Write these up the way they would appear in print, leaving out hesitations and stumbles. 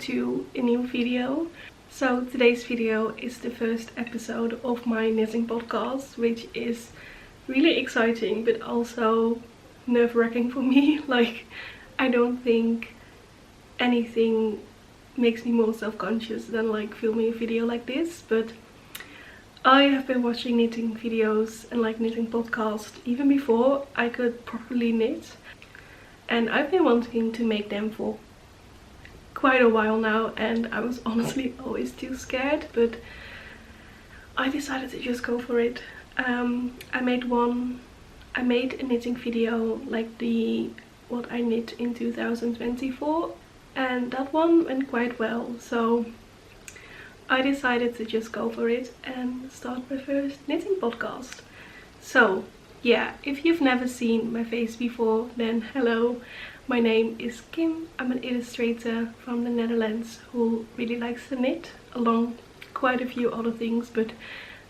to a new video. So today's video is the first episode of my knitting podcast, which is really exciting but also nerve-wracking for me. Like, I don't think anything makes me more self-conscious than like filming a video like this, but I have been watching knitting videos and like knitting podcasts even before I could properly knit, and I've been wanting to make them for quite a while now, and I was honestly always too scared, but I decided to just go for it. I made a knitting video like what I knit in 2024, and that one went quite well, so I decided to just go for it and start my first knitting podcast. So yeah, if you've never seen my face before, then hello, my name is Kim. I'm an illustrator from the Netherlands who really likes to knit, along quite a few other things, but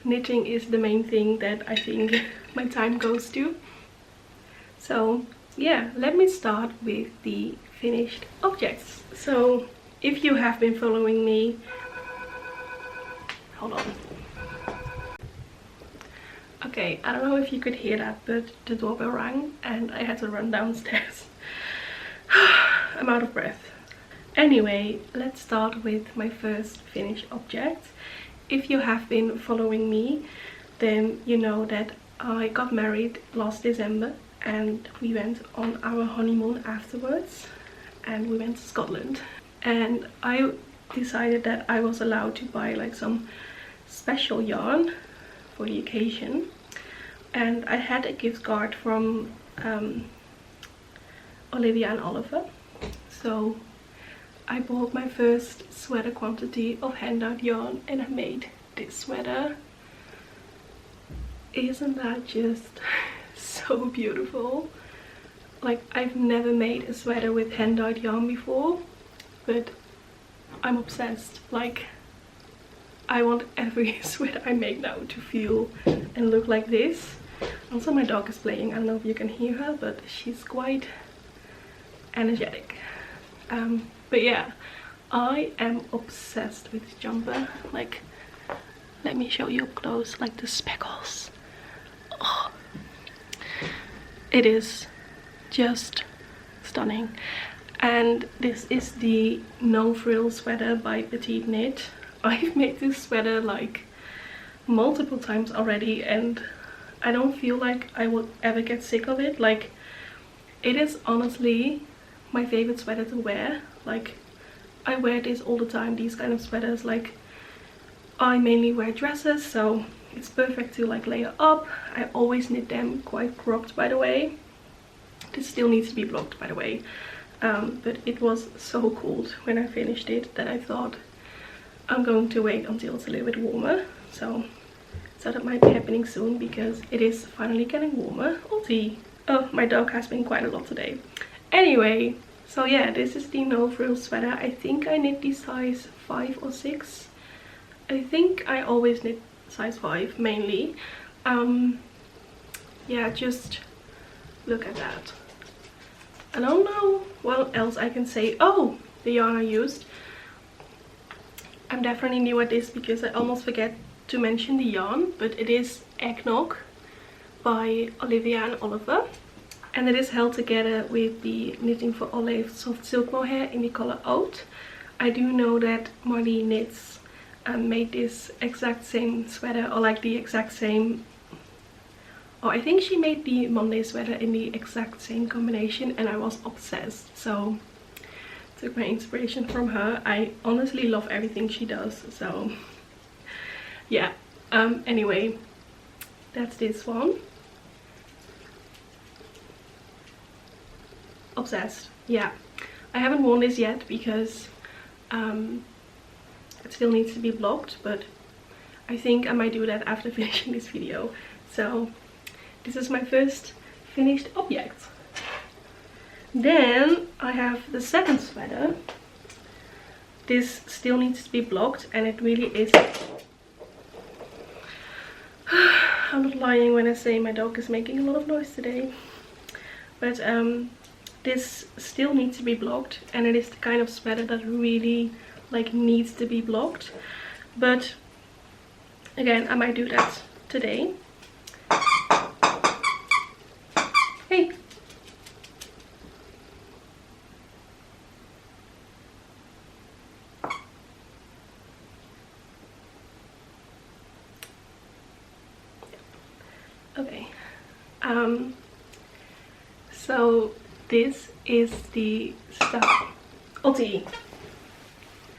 knitting is the main thing that I think my time goes to. So yeah, let me start with the finished objects. So if you have been following me, hold on. Okay, I don't know if you could hear that, but the doorbell rang and I had to run downstairs. I'm out of breath. Anyway, let's start with my first finished object. If you have been following me, then you know that I got married last December and we went on our honeymoon afterwards, and we went to Scotland, and I decided that I was allowed to buy like some special yarn for the occasion, and I had a gift card from Olivia and Oliver, so I bought my first sweater quantity of hand-dyed yarn and I made this sweater. Isn't that just so beautiful? Like, I've never made a sweater with hand-dyed yarn before, but I'm obsessed. Like, I want every sweater I make now to feel and look like this. Also, my dog is playing. I don't know if you can hear her, but she's quite energetic. But yeah, I am obsessed with this jumper. Like, let me show you up close, like the speckles. Oh, it is just stunning. And this is the no frill sweater by Petite knit. I've made this sweater like multiple times already, and I don't feel like I will ever get sick of it. Like, it is honestly my favorite sweater to wear. Like, I wear this all the time, these kind of sweaters. Like, I mainly wear dresses, so it's perfect to like layer up. I always knit them quite cropped, by the way. This still needs to be blocked, by the way. But it was so cold when I finished it that I thought I'm going to wait until it's a little bit warmer. So that might be happening soon, because it is finally getting warmer. Oh, my dog has been quite a lot today. Anyway, so yeah, this is the no frill sweater. I think I knit the size 5 or 6. I think I always knit size 5 mainly. Yeah, just look at that. I don't know what else I can say. Oh, the yarn I used. I'm definitely new at this because I almost forget to mention the yarn, but it is Eggnog by Olivia and Oliver, and it is held together with the Knitting for Olive soft silk mohair in the color Oat. I do know that Marley Knits made this exact same sweater, or like the exact same, or I think she made the Monday sweater in the exact same combination, and I was obsessed, so took my inspiration from her. I honestly love everything she does, so yeah. Anyway, that's this one. Obsessed. Yeah, I haven't worn this yet because it still needs to be blocked, but I think I might do that after finishing this video. So this is my first finished object. Then I have the second sweater. This still needs to be blocked, and it really is. I'm not lying when I say my dog is making a lot of noise today. But this still needs to be blocked, and it is the kind of sweater that really like needs to be blocked. But again, I might do that today. Hey. Okay. So this is the stuff.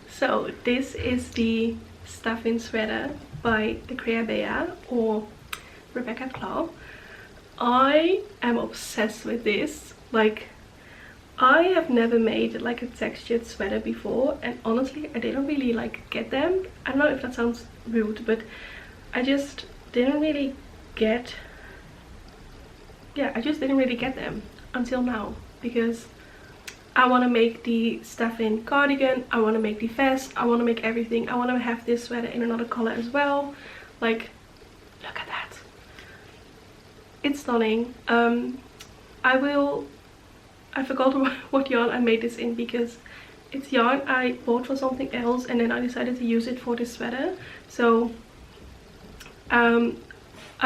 So this is the staffin sweater by the Crea or Rebecca Claw. I am obsessed with this. Like, I have never made like a textured sweater before, and honestly I didn't really like get them. I don't know if that sounds rude, but I just didn't really get, I just didn't really get them until now, because I want to make the staffin cardigan, I want to make the vest, I want to make everything. I want to have this sweater in another color as well. Like, look at that, it's stunning. I forgot what yarn I made this in, because it's yarn I bought for something else and then I decided to use it for this sweater. So I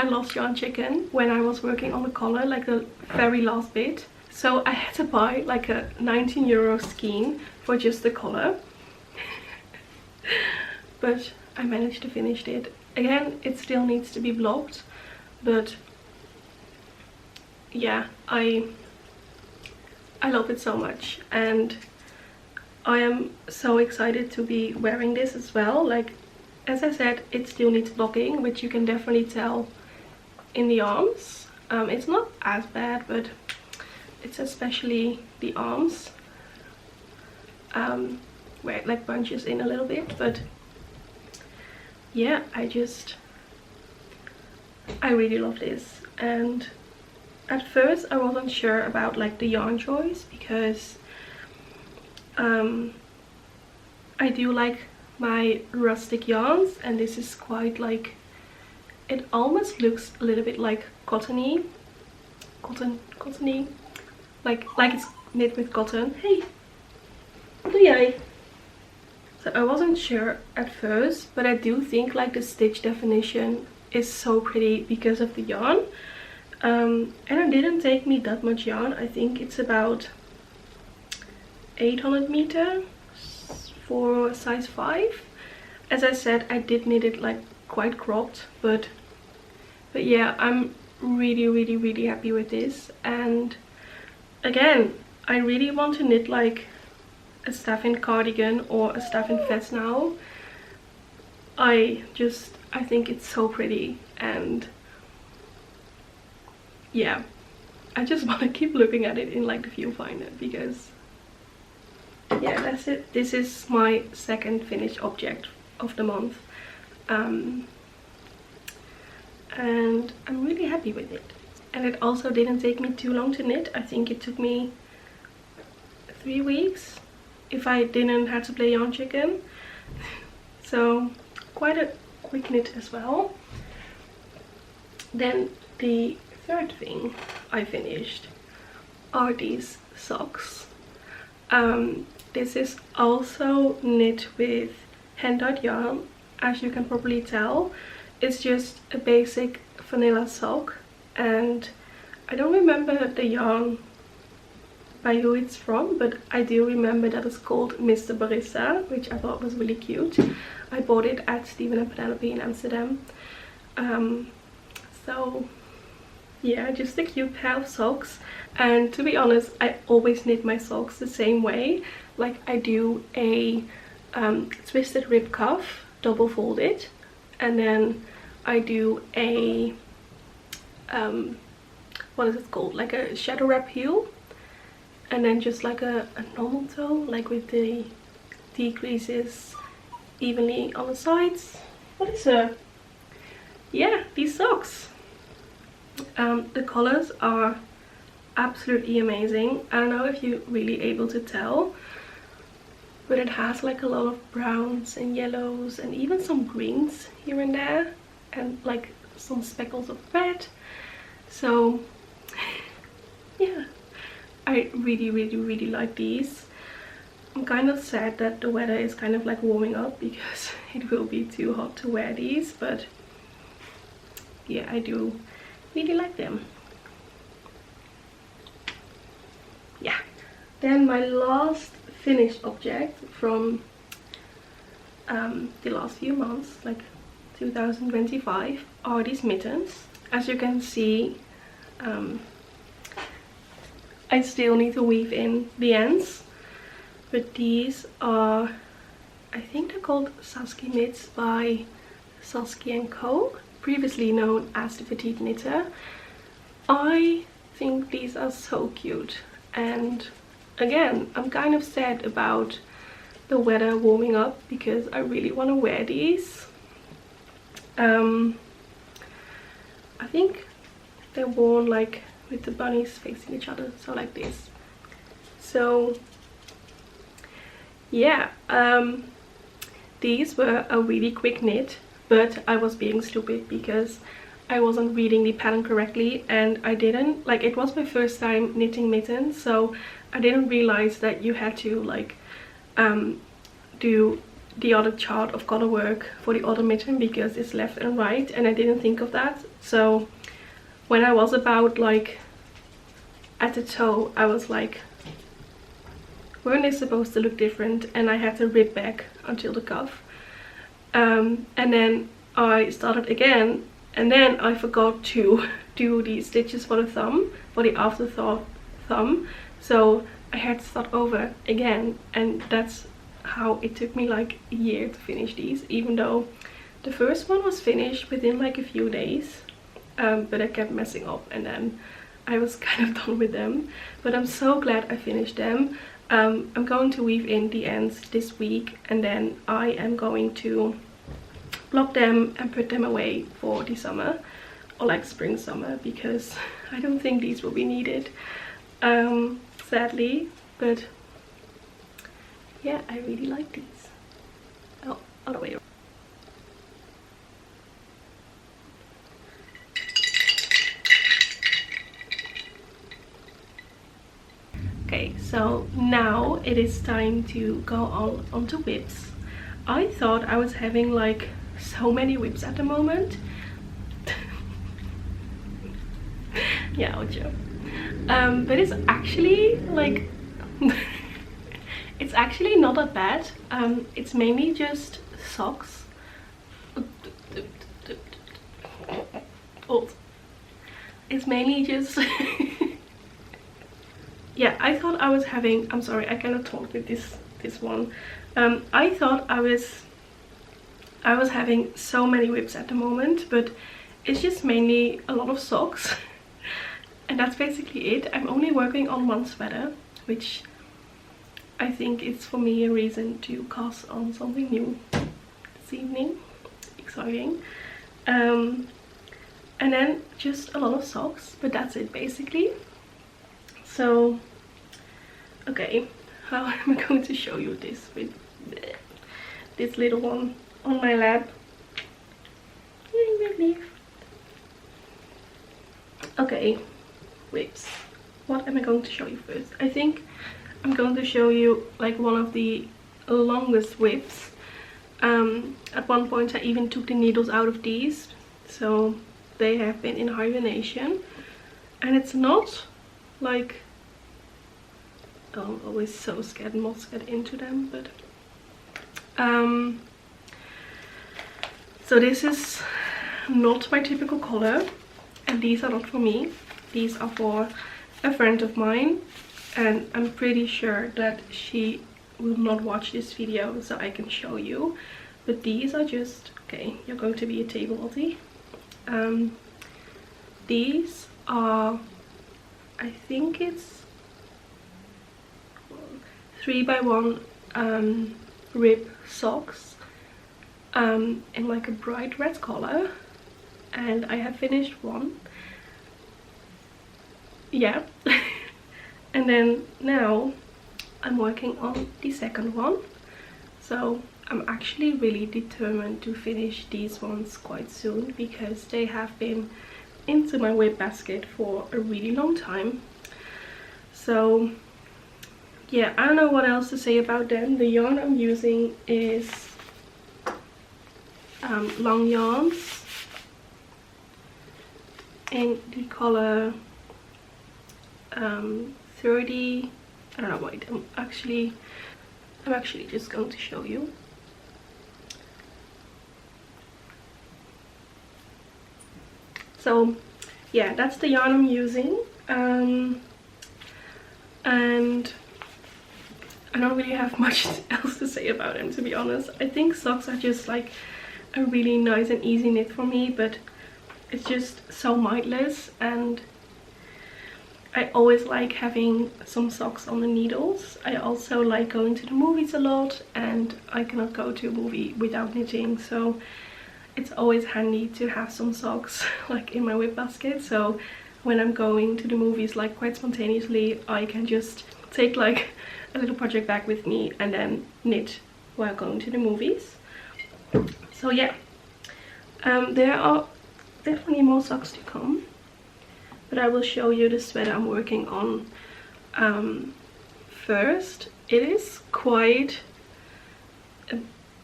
lost yarn chicken when I was working on the collar, like the very last bit. So I had to buy like a 19 euro skein for just the collar. But I managed to finish it. Again, it still needs to be blocked, but yeah, I love it so much, and I am so excited to be wearing this as well. Like, as I said, it still needs blocking, which you can definitely tell in the arms. It's not as bad, but it's especially the arms where it like bunches in a little bit. But yeah, I really love this. And at first I wasn't sure about like the yarn choice, because I do like my rustic yarns, and this is quite like, it almost looks a little bit like cottony, like it's knit with cotton. Hey, what do you? So I wasn't sure at first, but I do think like the stitch definition is so pretty because of the yarn. And it didn't take me that much yarn. I think it's about 800 meters for size 5. As I said, I did knit it like quite cropped, but yeah, I'm really happy with this. And again, I really want to knit like a staffin cardigan or a staffin vest now. I think it's so pretty, and yeah, I just want to keep looking at it in like the viewfinder, because yeah, that's it. This is my second finished object of the month, and I'm really happy with it. And it also didn't take me too long to knit. I think it took me 3 weeks if I didn't have to play yarn chicken. So quite a quick knit as well. Then the third thing I finished are these socks. This is also knit with hand-dyed yarn, as you can probably tell. It's just a basic vanilla sock, and I don't remember the yarn by who it's from, but I do remember that it's called Mr. Barista, which I thought was really cute. I bought it at Stephen and Penelope in Amsterdam. So yeah, just a cute pair of socks. And to be honest, I always knit my socks the same way. Like, I do a twisted rib cuff, double folded, and then I do a what is it called, like a shadow wrap heel, and then just like a normal toe, like with the decreases evenly on the sides. What is it? Yeah, these socks. The colors are absolutely amazing. I don't know if you're really able to tell, but it has like a lot of browns and yellows and even some greens here and there, and like some speckles of red. So yeah, I really like these. I'm kind of sad that the weather is kind of like warming up because it will be too hot to wear these, but yeah, I do really like them. Yeah. Then my last finished object from the last few months, like 2025, are these mittens. As you can see, I still need to weave in the ends, but these are, I think they're called Saskie mitts by saskie&co, previously known as the Petite knitter. I think these are so cute, and again, I'm kind of sad about the weather warming up because I really want to wear these. I think they're worn like with the bunnies facing each other, so like this. So yeah, these were a really quick knit, but I was being stupid because I wasn't reading the pattern correctly, and I didn't, like, it was my first time knitting mittens, so I didn't realize that you had to like do the other chart of color work for the other mitten because it's left and right, and I didn't think of that. So when I was about like at the toe, I was like, weren't they supposed to look different? And I had to rip back until the cuff, and then I started again, and then I forgot to do the stitches for the thumb, for the afterthought thumb, so I had to start over again, and that's how it took me like a year to finish these, even though the first one was finished within like a few days, but I kept messing up, and then I was kind of done with them. But I'm so glad I finished them. I'm going to weave in the ends this week, and then I am going to block them and put them away for the summer, or like spring summer, because I don't think these will be needed, sadly. But yeah, I really like these. Oh, other way around. Okay, so now it is time to go onto whips. I thought I was having like so many whips at the moment. Yeah, I'll joke. But it's actually like it's actually not that bad. It's mainly just socks. Oh, it's mainly just yeah, I thought I was having, I'm sorry, I cannot talk with this one. I thought I was having so many whips at the moment, but it's just mainly a lot of socks. And that's basically it. I'm only working on one sweater, which I think is for me a reason to cast on something new this evening. Exciting. And then just a lot of socks, but that's it basically. So okay, how am I going to show you this with this little one on my lap? Okay, whips. What am I going to show you first? I think I'm going to show you like one of the longest whips. At one point I even took the needles out of these, so they have been in hibernation, and it's not like, oh, I'm always so scared moths get into them, but so this is not my typical color, and these are not for me. These are for a friend of mine, and I'm pretty sure that she will not watch this video, so I can show you. But these are just, okay, you're going to be a table, Lottie. These are, I think it's 3x1 rib socks in like a bright red color, and I have finished one. Yeah. And then now I'm working on the second one, so I'm actually really determined to finish these ones quite soon because they have been into my whip basket for a really long time. So yeah, I don't know what else to say about them. The yarn I'm using is long yarns in the color 30. I don't know, wait, I'm actually just going to show you. So yeah, that's the yarn I'm using, and I don't really have much else to say about them, to be honest. I think socks are just like a really nice and easy knit for me, but it's just so mindless, and I always like having some socks on the needles. I also like going to the movies a lot, and I cannot go to a movie without knitting, so it's always handy to have some socks like in my whip basket. So when I'm going to the movies like quite spontaneously, I can just take like a little project bag with me and then knit while going to the movies. So yeah, there are definitely more socks to come, but I will show you the sweater I'm working on first. It is quite a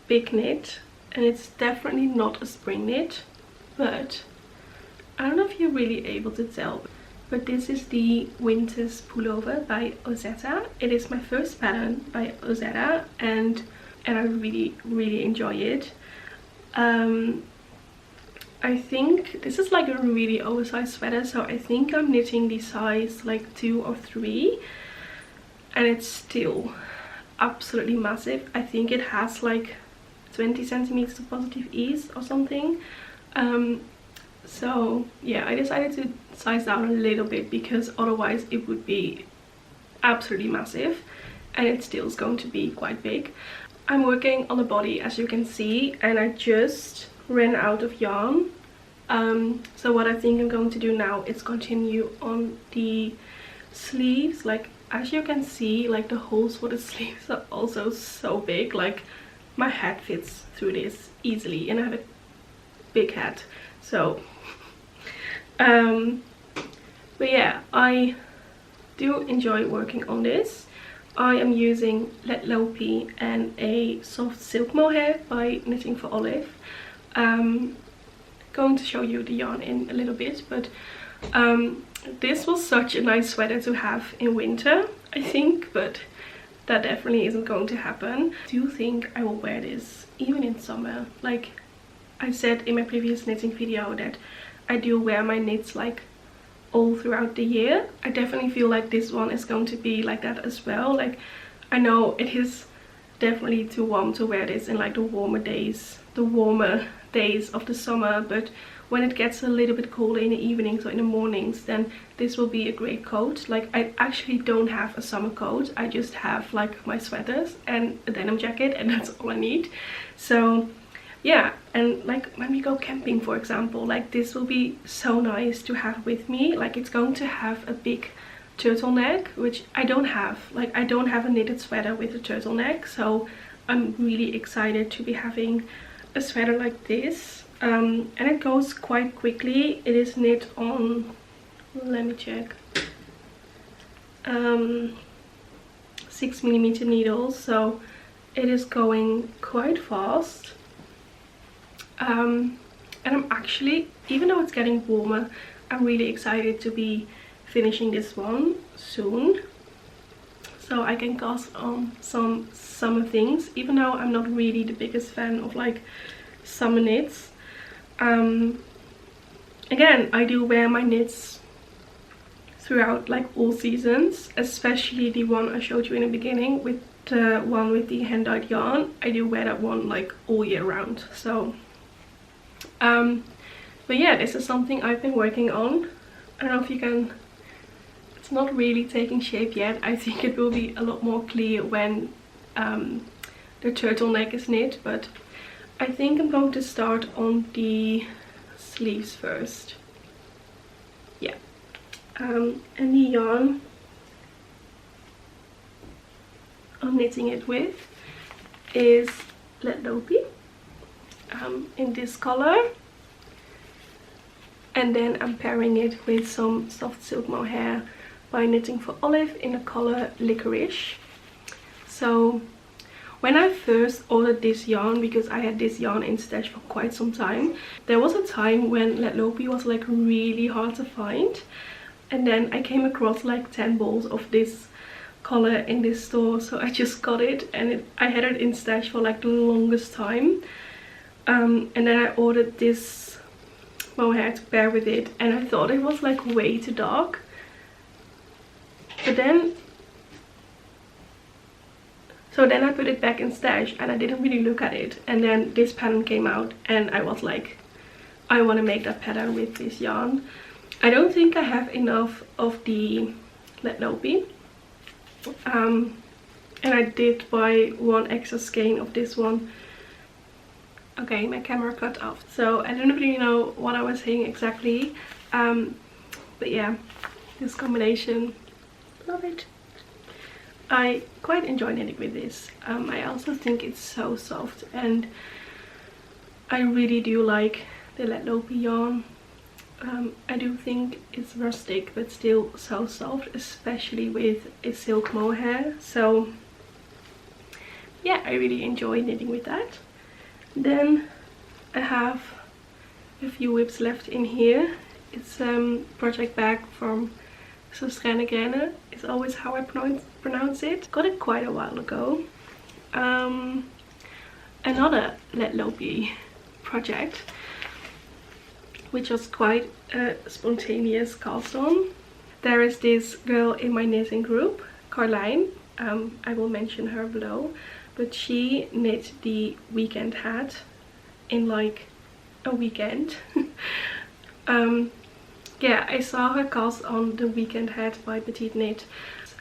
big knit, and it's definitely not a spring knit, but I don't know if you're really able to tell, but this is the Winter's Pullover by Ozetta. It is my first pattern by Ozetta, and I really enjoy it. I think this is like a really oversized sweater, so I think I'm knitting the size like 2 or 3, and it's still absolutely massive. I think it has like 20 centimeters of positive ease or something. So yeah, I decided to size down a little bit because otherwise it would be absolutely massive, and it still is going to be quite big. I'm working on the body, as you can see, and I just ran out of yarn. So what I think I'm going to do now is continue on the sleeves. Like, as you can see, like the holes for the sleeves are also so big. Like, my head fits through this easily, and I have a big head, so but yeah, I do enjoy working on this. I am using lettlopi and a soft silk mohair by Knitting for Olive. Going to show you the yarn in a little bit, but this was such a nice sweater to have in winter, I think, but that definitely isn't going to happen. I do think I will wear this even in summer. Like I said in my previous knitting video that I do wear my knits like all throughout the year. I definitely feel like this one is going to be like that as well. Like, I know it is definitely too warm to wear this in like the warmer days of the summer, but when it gets a little bit colder in the evenings or in the mornings, then this will be a great coat. Like, I actually don't have a summer coat, I just have like my sweaters and a denim jacket, and that's all I need. So yeah, and like when we go camping, for example, like this will be so nice to have with me. Like, it's going to have a big turtleneck, which I don't have. Like, I don't have a knitted sweater with a turtleneck, so I'm really excited to be having a sweater like this. And it goes quite quickly. It is knit on, let me check, 6mm needles, so it is going quite fast. And I'm actually, even though it's getting warmer, I'm really excited to be finishing this one soon, so I can cast on some summer things, even though I'm not really the biggest fan of like summer knits. Again, I do wear my knits throughout like all seasons, especially the one I showed you in the beginning with the one with the hand-dyed yarn. I do wear that one like all year round. So but yeah, this is something I've been working on. I don't know if you can, it's not really taking shape yet. I think it will be a lot more clear when the turtleneck is knit, but I think I'm going to start on the sleeves first. Yeah, and the yarn I'm knitting it with is lettlopi in this color, and then I'm pairing it with some soft silk mohair by Knitting for Olive in the color Licorice. So when I first ordered this yarn, because I had this yarn in stash for quite some time, there was a time when lettlopi was like really hard to find, and then I came across like 10 balls of this color in this store, so I just got it, and I had it in stash for like the longest time. And then I ordered this mohair to pair with it, and I thought it was like way too dark, but then I put it back in stash and I didn't really look at it, and then this pattern came out and I was like, I want to make that pattern with this yarn. I don't think I have enough of the lettlopi, and I did buy one extra skein of this one. Okay, my camera cut off, so I don't really know what I was saying exactly, but yeah, this combination, love it. I quite enjoy knitting with this. I also think it's so soft, and I really do like the lettlopi yarn. I do think it's rustic but still so soft, especially with a silk mohair. So yeah, I really enjoy knitting with that. Then I have a few whips left in here. It's project bag from saskie&co. It's always how I pronounce it. Got it quite a while ago. Another lettlopi project, which was quite a spontaneous cast on. There is this girl in my knitting group, Carlijn. I will mention her below, but she knit the weekend hat in like a weekend. Yeah, I saw her cast on the weekend hat by Petite Knit,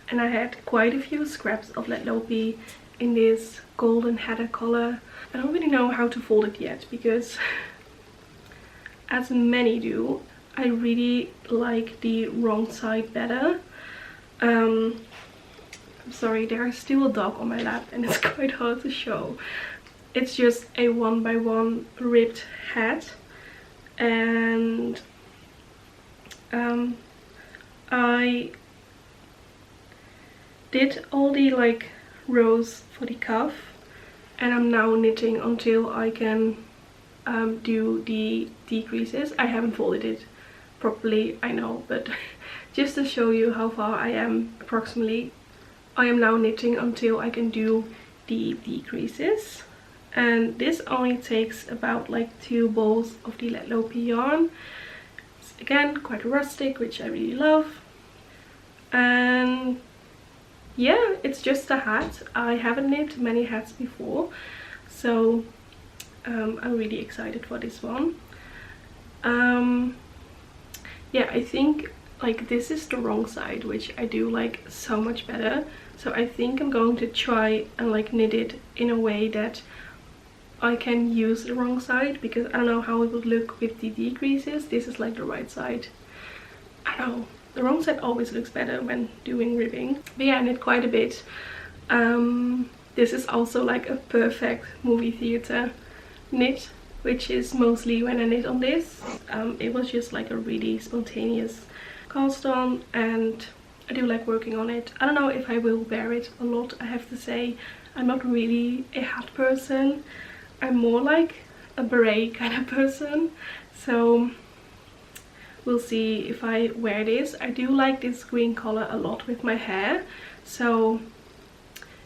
and I had quite a few scraps of lettlopi in this golden heather color. I don't really know how to fold it yet, because as many do, I really like the wrong side better. I'm sorry, there is still a dog on my lap and it's quite hard to show. It's just a 1x1 ribbed hat, and I did all the like rows for the cuff, and I'm now knitting until I can do the decreases. I haven't folded it properly, I know, but just to show you how far I am approximately, I am now knitting until I can do the decreases. And this only takes about like 2 balls of the lettlopi yarn. It's again quite rustic, which I really love. And yeah, it's just a hat. I haven't knit many hats before, so I'm really excited for this one. Yeah, I think like this is the wrong side, which I do like so much better. So I think I'm going to try and like knit it in a way that I can use the wrong side, because I don't know how it would look with the decreases. This is like the right side. I don't know, the wrong side always looks better when doing ribbing. But yeah, I knit quite a bit. This is also like a perfect movie theater knit, which is mostly when I knit on this. It was just like a really spontaneous cast on, and I do like working on it. I don't know if I will wear it a lot, I have to say. I'm not really a hat person. I'm more like a beret kind of person, so we'll see if I wear this. I do like this green color a lot with my hair, so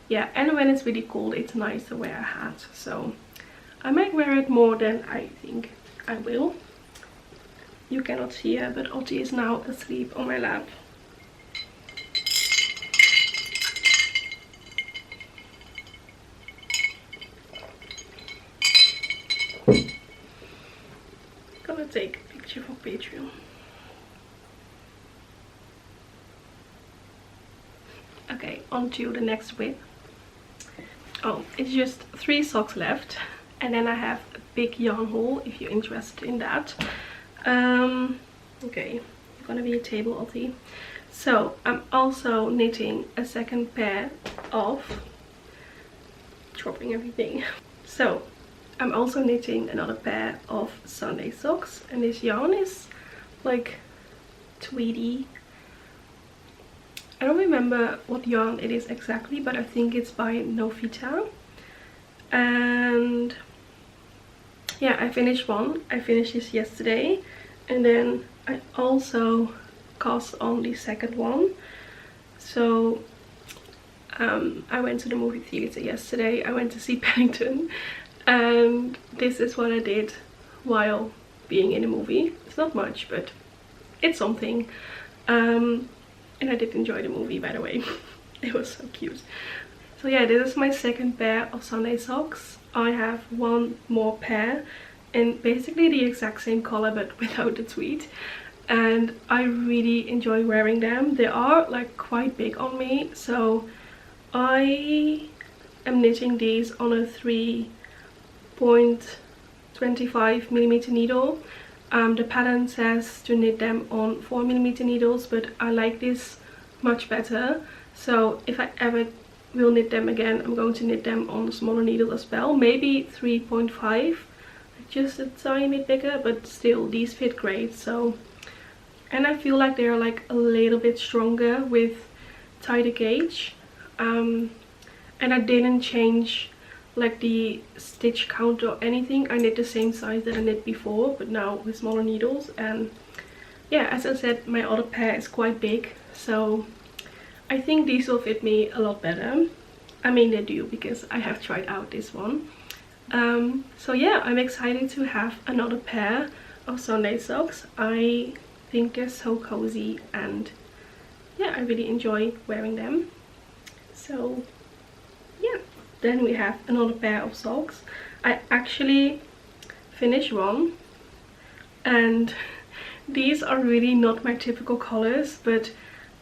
yeah, and when it's really cold it's nice to wear a hat, so I might wear it more than I think I will. You cannot see her, but Ottie is now asleep on my lap. Gonna take a picture for Patreon. Okay, on to the next whip. Oh, it's just 3 socks left, and then I have a big yarn haul if you're interested in that. Okay, you're gonna be a table, Ottie. So I'm also knitting a second pair of, dropping everything. So I'm also knitting another pair of Sunday socks, and this yarn is like tweedy. I don't remember what yarn it is exactly, but I think it's by Novita. And yeah, I finished one. I finished this yesterday, and then I also cast on the second one. So I went to the movie theater yesterday. I went to see Paddington, and this is what I did while being in the movie. It's not much, but it's something. And I did enjoy the movie, by the way. It was so cute. So yeah, this is my second pair of Sunday socks. I have one more pair in basically the exact same color but without the tweed, and I really enjoy wearing them. They are like quite big on me, so I am knitting these on a 3.25mm needle. The pattern says to knit them on 4mm needles, but I like this much better. So if I ever will knit them again, I'm going to knit them on a smaller needle as well. Maybe 3.5, just a tiny bit bigger, but still these fit great. So, and I feel like they're like a little bit stronger with tighter gauge. And I didn't change like the stitch count or anything. I knit the same size that I knit before, but now with smaller needles. And yeah, as I said, my other pair is quite big, so I think these will fit me a lot better. I mean, they do, because I have tried out this one. So yeah, I'm excited to have another pair of Sunday socks. I think they're so cozy, and yeah, I really enjoy wearing them. So yeah, then we have another pair of socks. I actually finished one, and these are really not my typical colors, but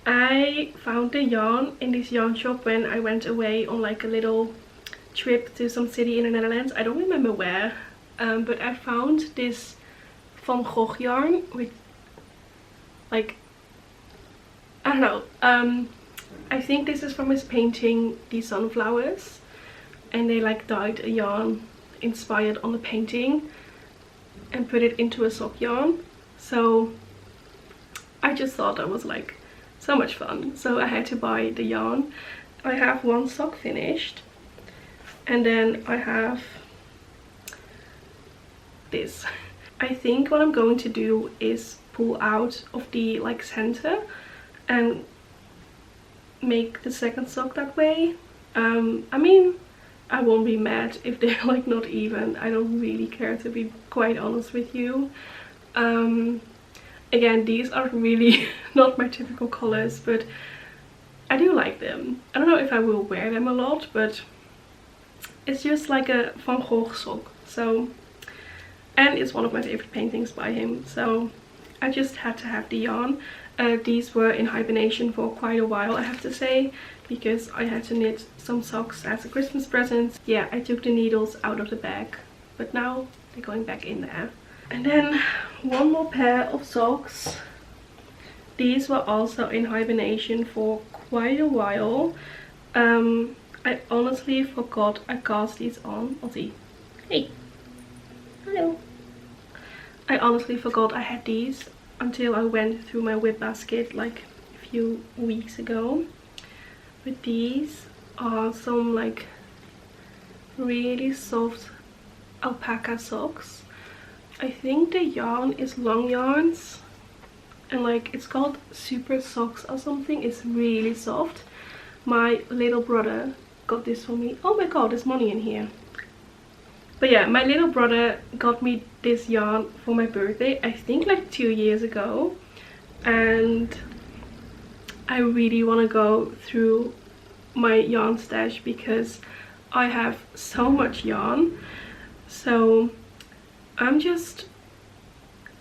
I found the yarn in this yarn shop when I went away on like a little trip to some city in the Netherlands. I don't remember where, but I found this Van Gogh yarn with like, I don't know, I think this is from his painting The Sunflowers, and they like dyed a yarn inspired on the painting and put it into a sock yarn. So I just thought that was like so much fun, so I had to buy the yarn. I have one sock finished, and then I have this. I think what I'm going to do is pull out of the like center and make the second sock that way. I mean, I won't be mad if they're like not even. I don't really care, to be quite honest with you. Again, these are really not my typical colors, but I do like them. I don't know if I will wear them a lot, but it's just like a Van Gogh sock. So, and it's one of my favorite paintings by him, so I just had to have the yarn. These were in hibernation for quite a while, I have to say, because I had to knit some socks as a Christmas present. Yeah, I took the needles out of the bag, but now they're going back in there. And then one more pair of socks. These were also in hibernation for quite a while. I honestly forgot I cast these on. Ozzy, hey, hello. I honestly forgot I had these until I went through my whip basket like a few weeks ago. But these are some like really soft alpaca socks. I think the yarn is long yarns, and like it's called super socks or something. It's really soft. My little brother got this for me. Oh my god, there's money in here. But yeah, my little brother got me this yarn for my birthday, I think like 2 years ago, and I really want to go through my yarn stash because I have so much yarn. So I'm just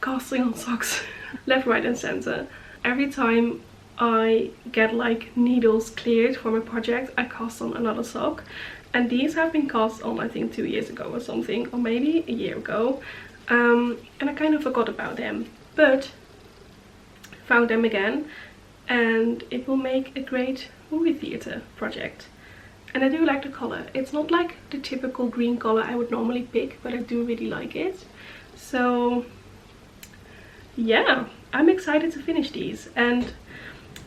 casting on socks left, right and center. Every time I get like needles cleared for my project, I cast on another sock. And these have been cast on I think 2 years ago or something, or maybe a year ago. And I kind of forgot about them, but found them again, and it will make a great movie theater project. And I do like the color. It's not like the typical green color I would normally pick, but I do really like it. So yeah, I'm excited to finish these. And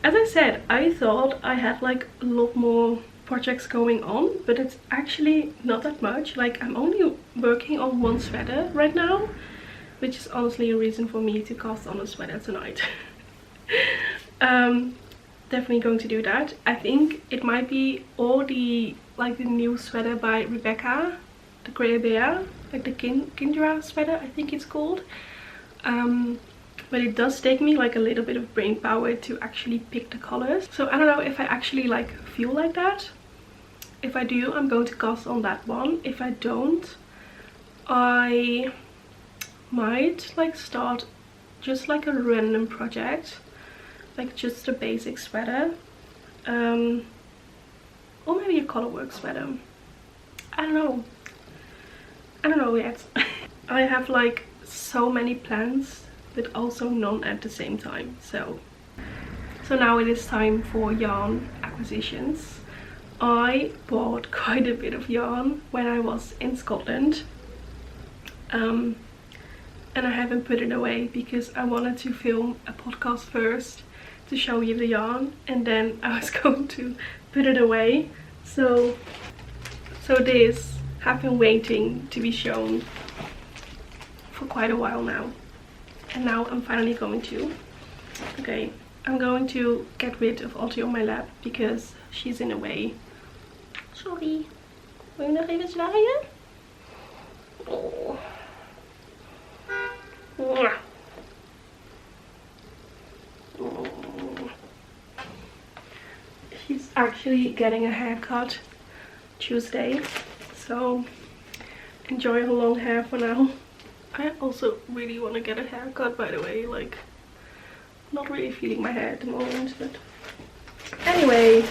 as I said, I thought I had like a lot more projects going on, but it's actually not that much. Like, I'm only working on one sweater right now, which is honestly a reason for me to cast on a sweater tonight. Definitely going to do that. I think it might be all the like the new sweater by Rebecca, the crea, like the Kindra sweater, I think it's called. But it does take me like a little bit of brain power to actually pick the colors. So I don't know if I actually like feel like that. If I do, I'm going to cast on that one. If I don't, I might like start just like a random project, like just a basic sweater, or maybe a colorwork sweater. I don't know yet. I have like so many plans, but also none at the same time. So now it is time for yarn acquisitions. I bought quite a bit of yarn when I was in Scotland, and I haven't put it away because I wanted to film a podcast first to show you the yarn, and then I was going to put it away. So this have been waiting to be shown for quite a while now, and now I'm finally going to. Okay, I'm going to get rid of Ottie on my lap because she's in the way. Sorry. Wil je nog even zwaaien? Oh. Oh. She's actually getting a haircut Tuesday, so enjoy her long hair for now. I also really want to get a haircut, by the way. Like, not really feeling my hair at the moment, but anyway,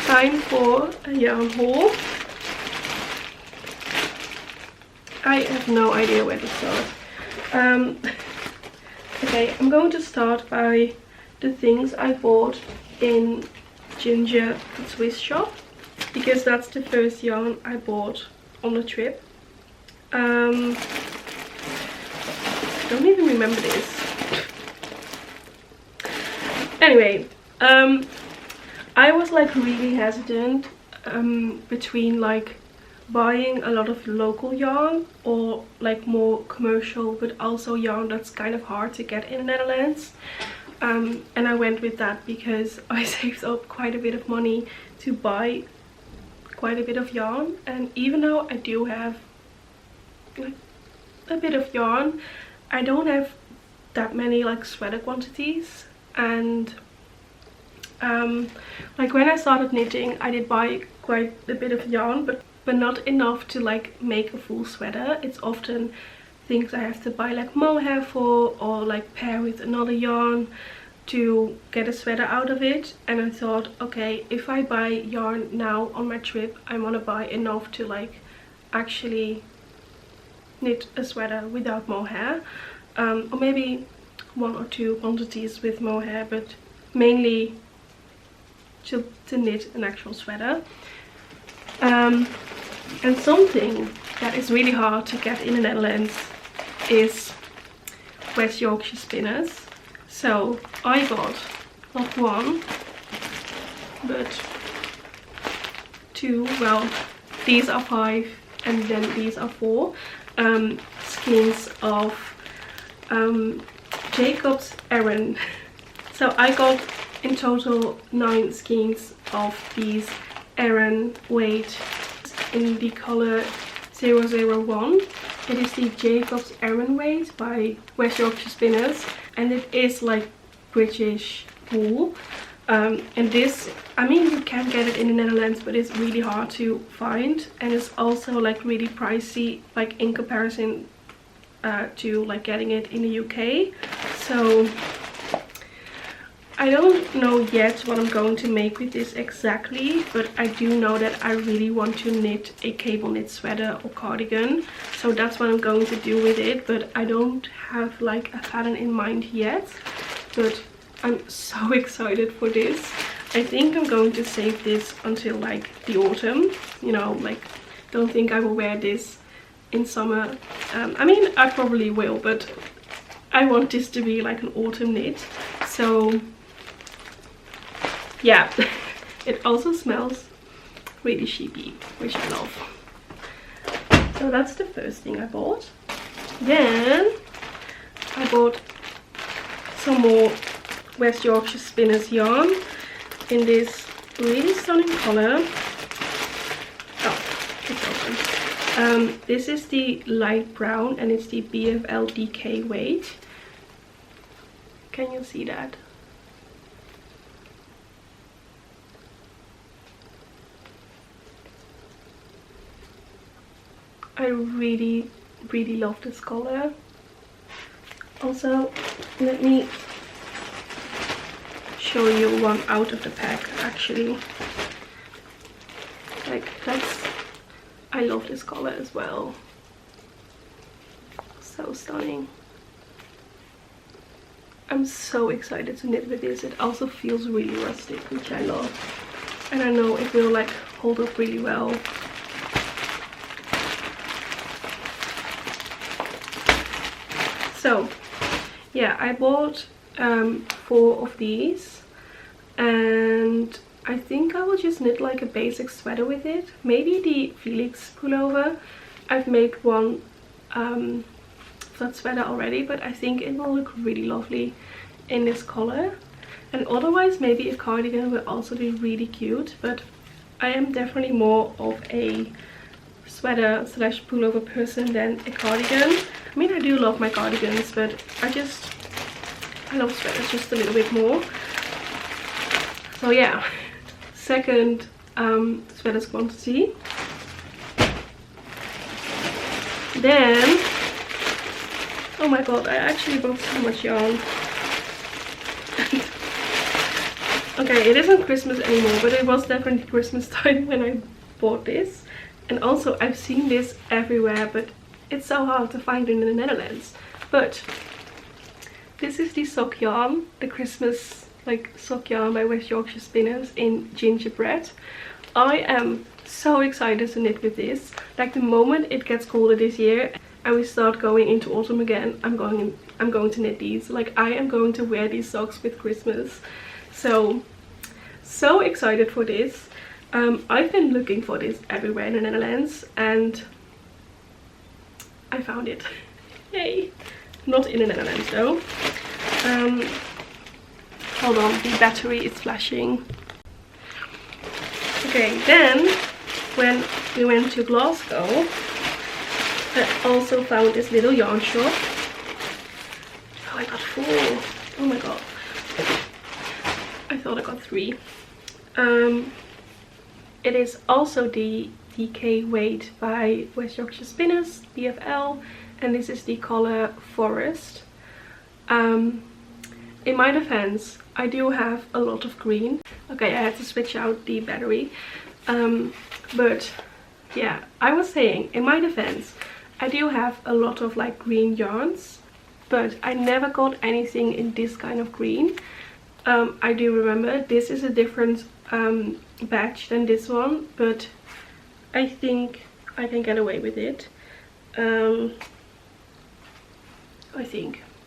time for a yarn haul. I have no idea where to start. Okay, I'm going to start by the things I bought in Ginger the Swiss shop, because that's the first yarn I bought on the trip. I don't even remember this. Anyway, I was like really hesitant between like buying a lot of local yarn or like more commercial but also yarn that's kind of hard to get in the Netherlands. And I went with that because I saved up quite a bit of money to buy quite a bit of yarn, and even though I do have like a bit of yarn, I don't have that many like sweater quantities. And like when I started knitting, I did buy quite a bit of yarn, but not enough to like make a full sweater. It's often things I have to buy like mohair for, or like pair with another yarn to get a sweater out of it. And I thought, okay, if I buy yarn now on my trip, I want to buy enough to like actually knit a sweater without mohair, or maybe 1 or 2 quantities with mohair, but mainly to knit an actual sweater. And something that is really hard to get in the Netherlands is West Yorkshire spinners. So I got not 1 but 2, well these are 5 and then these are 4 skeins of Jacob's Aran. So I got in total 9 skeins of these Aran weight in the color 001. It is the Jacob's Aran weight by West Yorkshire Spinners, and it is like British wool. And this, I mean, you can get it in the Netherlands, but it's really hard to find, and it's also like really pricey, like in comparison to like getting it in the UK. So I don't know yet what I'm going to make with this exactly, but I do know that I really want to knit a cable knit sweater or cardigan, so that's what I'm going to do with it. But I don't have like a pattern in mind yet, but I'm so excited for this. I think I'm going to save this until like the autumn, you know, like don't think I will wear this in summer. I mean, I probably will, but I want this to be like an autumn knit. So yeah, it also smells really sheepy, which I love. So that's the first thing I bought. Then I bought some more West Yorkshire Spinners yarn in this really stunning color. Oh, it's open. This is the light brown and it's the BFL DK weight. Can you see that? I really love this color. Also, let me show you one out of the pack actually. Like I love this color as well. So stunning. I'm so excited to knit with this. It also feels really rustic, which I love. And I know it will like hold up really well. So yeah, I bought 4 of these, and I think I will just knit like a basic sweater with it. Maybe the Felix pullover. I've made one flat sweater already, but I think it will look really lovely in this color. And otherwise maybe a cardigan will also be really cute, but I am definitely more of a sweater slash pullover person than a cardigan. I mean, I do love my cardigans, but I love sweaters just a little bit more. So yeah, second sweaters quantity. Then, oh my god, I actually bought so much yarn. Okay, it isn't Christmas anymore, but it was definitely Christmas time when I bought this. And also I've seen this everywhere, but it's so hard to find in the Netherlands. But this is the sock yarn, the Christmas like sock yarn by West Yorkshire Spinners in gingerbread. I am so excited to knit with this. Like the moment it gets colder this year and we start going into autumn again, I'm going to knit these. Like I am going to wear these socks with Christmas. So excited for this. I've been looking for this everywhere in the Netherlands and I found it. Yay! Not in the Netherlands though. Hold on, the battery is flashing. Okay, then when we went to Glasgow, I also found this little yarn shop. Oh, I got 4. Oh my god. I thought I got 3. It is also the DK weight by West Yorkshire Spinners, BFL, and this is the color Forest. In my defense, I do have a lot of green. Okay, I had to switch out the battery. But yeah, I was saying, in my defense, I do have a lot of like green yarns, but I never got anything in this kind of green. I do remember this is a different batch than this one, but I think I can get away with it.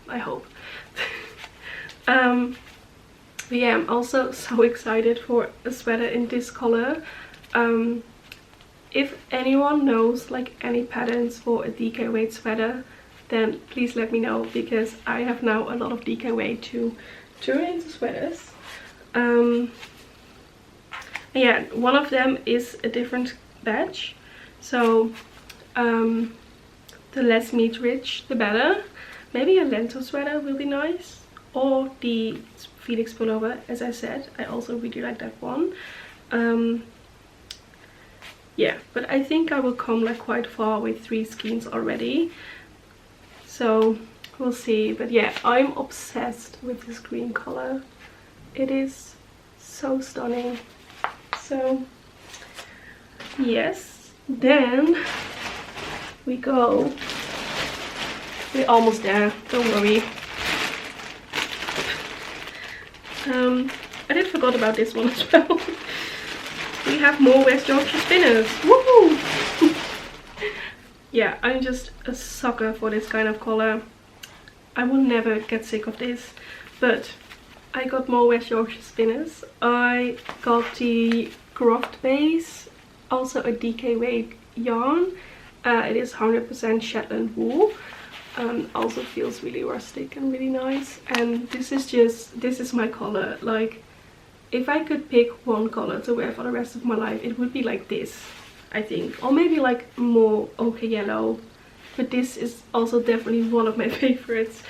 I hope. But yeah, I'm also so excited for a sweater in this color. If anyone knows like any patterns for a DK weight sweater, then please let me know, because I have now a lot of DK weight to turn into sweaters. Yeah, one of them is a different batch, so the less meat rich the better. Maybe a lentil sweater will be nice, or the Felix pullover, as I said. I also really like that one. Yeah, but I think I will come like quite far with 3 skeins already, so we'll see. But yeah, I'm obsessed with this green color. It is so stunning. So yes, then we're almost there, don't worry. I did forget about this one as well. We have more West Yorkshire Spinners. Woohoo! Yeah, I'm just a sucker for this kind of color. I will never get sick of this. But I got more West Yorkshire spinners. I got the Croft base, also a DK weight yarn. It is 100% Shetland wool. Also feels really rustic and really nice. And this is my color. Like, if I could pick one color to wear for the rest of my life, it would be like this, I think. Or maybe like more ochre yellow. But this is also definitely one of my favorites.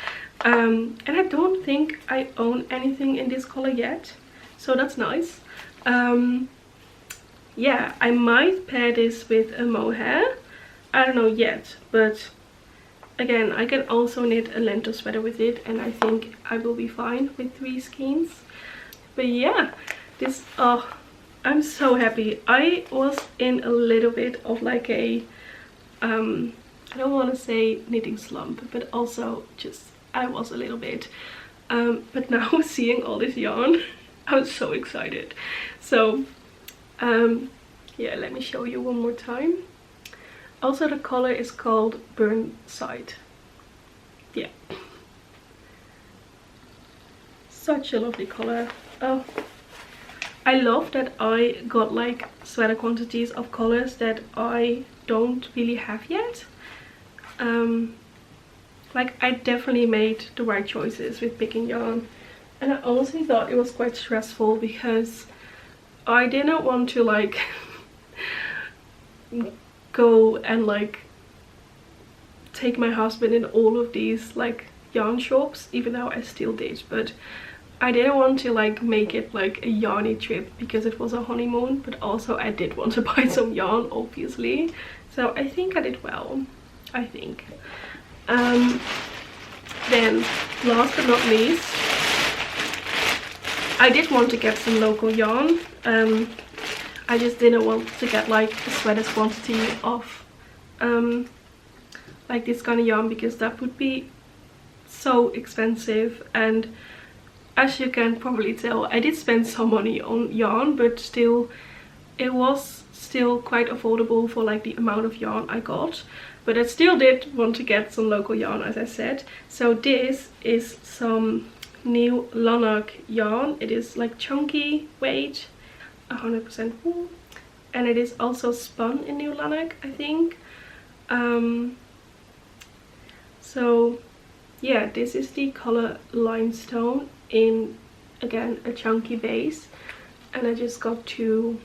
And I don't think I own anything in this color yet, so that's nice. Yeah, I might pair this with a mohair. I don't know yet, but again, I can also knit a lentil sweater with it, and I think I will be fine with 3 skeins. But yeah, this, oh, I'm so happy. I was in a little bit of like a I don't want to say knitting slump, but also just I was a little bit. But now seeing all this yarn, I'm so excited. So yeah, let me show you one more time. Also, the color is called Burnside. Yeah, such a lovely color. Oh, I love that I got like sweater quantities of colors that I don't really have yet. Like, I definitely made the right choices with picking yarn, and I honestly thought it was quite stressful because I didn't want to like go and like take my husband in all of these like yarn shops, even though I still did, but I didn't want to like make it like a yarny trip because it was a honeymoon, but also I did want to buy some yarn, obviously. So I think I did well, I think. Then last but not least, I did want to get some local yarn. I just didn't want to get like a sweater's quantity of like this kind of yarn, because that would be so expensive. And as you can probably tell, I did spend some money on yarn, but still it was still quite affordable for like the amount of yarn I got. But I still did want to get some local yarn, as I said. So this is some new Lanark yarn. It is like chunky weight, 100% wool, and it is also spun in New Lanark, I think. So yeah, this is the color Limestone in, again, a chunky base, and I just got 2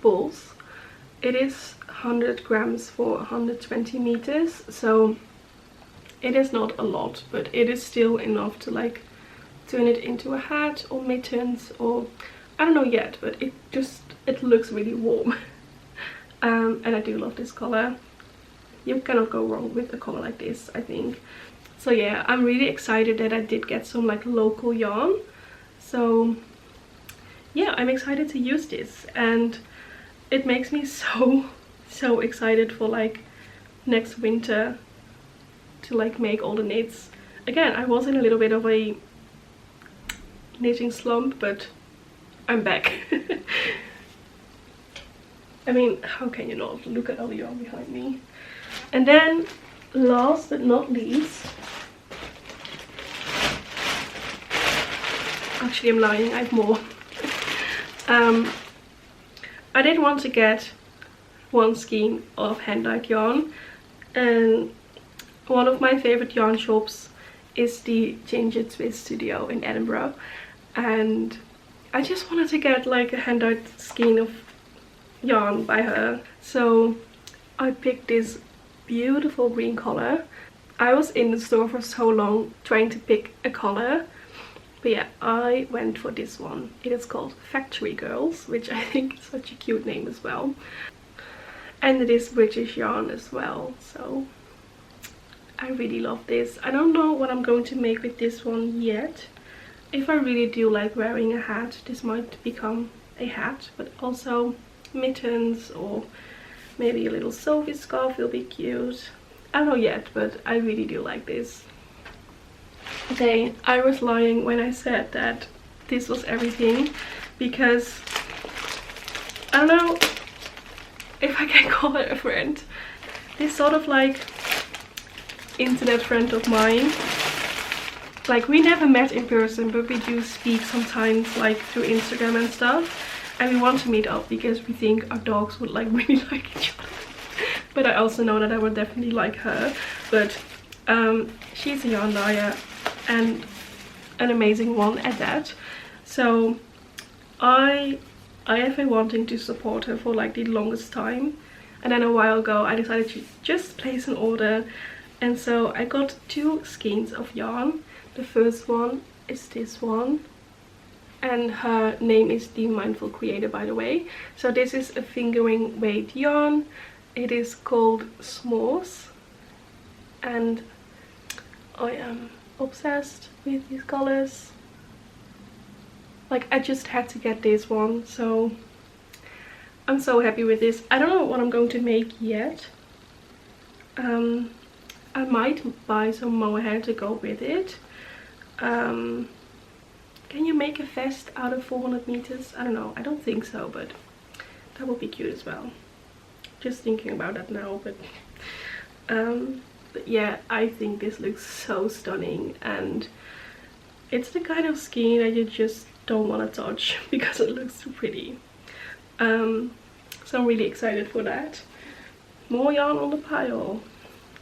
balls. It is 100 grams for 120 meters, so it is not a lot, but it is still enough to like turn it into a hat or mittens, or I don't know yet, but it looks really warm. And I do love this color. You cannot go wrong with a color like this, I think. So yeah, I'm really excited that I did get some like local yarn. So yeah, I'm excited to use this, and it makes me so excited for like next winter to like make all the knits. Again, I was in a little bit of a knitting slump, but I'm back. I mean, how can you not? Look at all the yarn behind me. And then last but not least, actually I'm lying, I have more. I did want to get 1 skein of hand-dyed yarn, and one of my favorite yarn shops is the Ginger Twist Studio in Edinburgh, and I just wanted to get like a hand-dyed skein of yarn by her. So I picked this beautiful green color. I was in the store for so long trying to pick a color, but yeah, I went for this one. It is called Factory Girls, which I think is such a cute name as well. And it is British yarn as well, so I really love this. I don't know what I'm going to make with this one yet. If I really do like wearing a hat, this might become a hat, but also mittens or maybe a little Sophie scarf will be cute. I don't know yet, but I really do like this. Okay, I was lying when I said that this was everything, because I don't know if I can call it a friend. This sort of like internet friend of mine Like, we never met in person, but we do speak sometimes, like through Instagram and stuff. And we want to meet up because we think our dogs would like really like each other. But I also know that I would definitely like her. But she's a yarn dyer, and an amazing one at that. So I have been wanting to support her for like the longest time, and then a while ago I decided to just place an order, and so I got 2 skeins of yarn. The first one is this one, and her name is the Mindful Creator, by the way. So this is a fingering weight yarn. It is called S'mores, and I am obsessed with these colors. Like, I just had to get this one, so I'm so happy with this. I don't know what I'm going to make yet. I might buy some mohair to go with it. Can you make a vest out of 400 meters? I don't know, I don't think so, but that would be cute as well. Just thinking about that now, but yeah, I think this looks so stunning, and it's the kind of skein that you just don't want to touch because it looks so pretty. So I'm really excited for that. More yarn on the pile.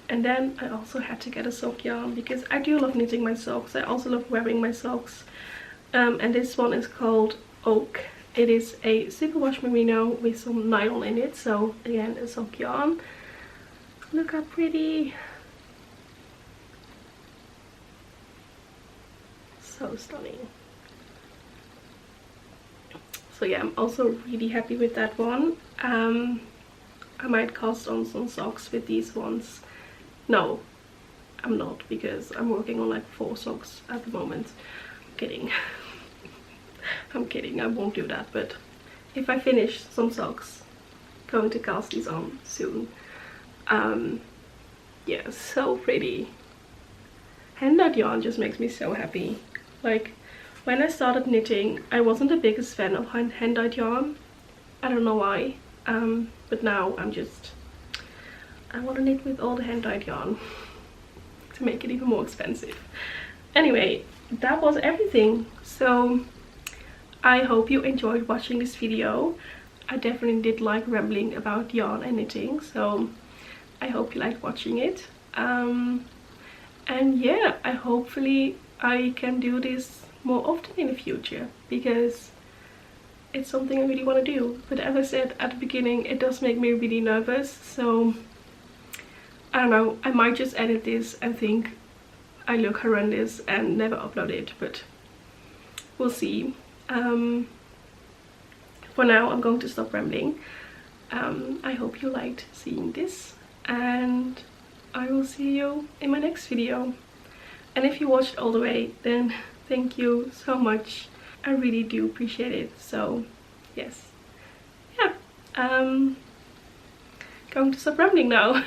And then I also had to get a sock yarn because I do love knitting my socks. I also love wearing my socks. And this one is called Oak. It is a superwash merino with some nylon in it. So again, a sock yarn. Look how pretty. So stunning. So yeah, I'm also really happy with that one. I might cast on some socks with these ones. No, I'm not, because I'm working on like 4 socks at the moment. I'm kidding. I'm kidding, I won't do that, but if I finish some socks, going to cast these on soon. Yeah, so pretty. Hand-dyed yarn just makes me so happy. Like, when I started knitting, I wasn't the biggest fan of hand-dyed yarn. I don't know why, but now I want to knit with all the hand-dyed yarn to make it even more expensive. Anyway, that was everything. So I hope you enjoyed watching this video. I definitely did like rambling about yarn and knitting, so I hope you liked watching it. And yeah, hopefully I can do this more often in the future, because it's something I really want to do. But as I said at the beginning, it does make me really nervous, so I don't know, I might just edit this and think I look horrendous and never upload it, but we'll see. For now, I'm going to stop rambling. I hope you liked seeing this, and I will see you in my next video. And if you watched all the way, then thank you so much. I really do appreciate it. So yes, yeah, going to stop rambling now.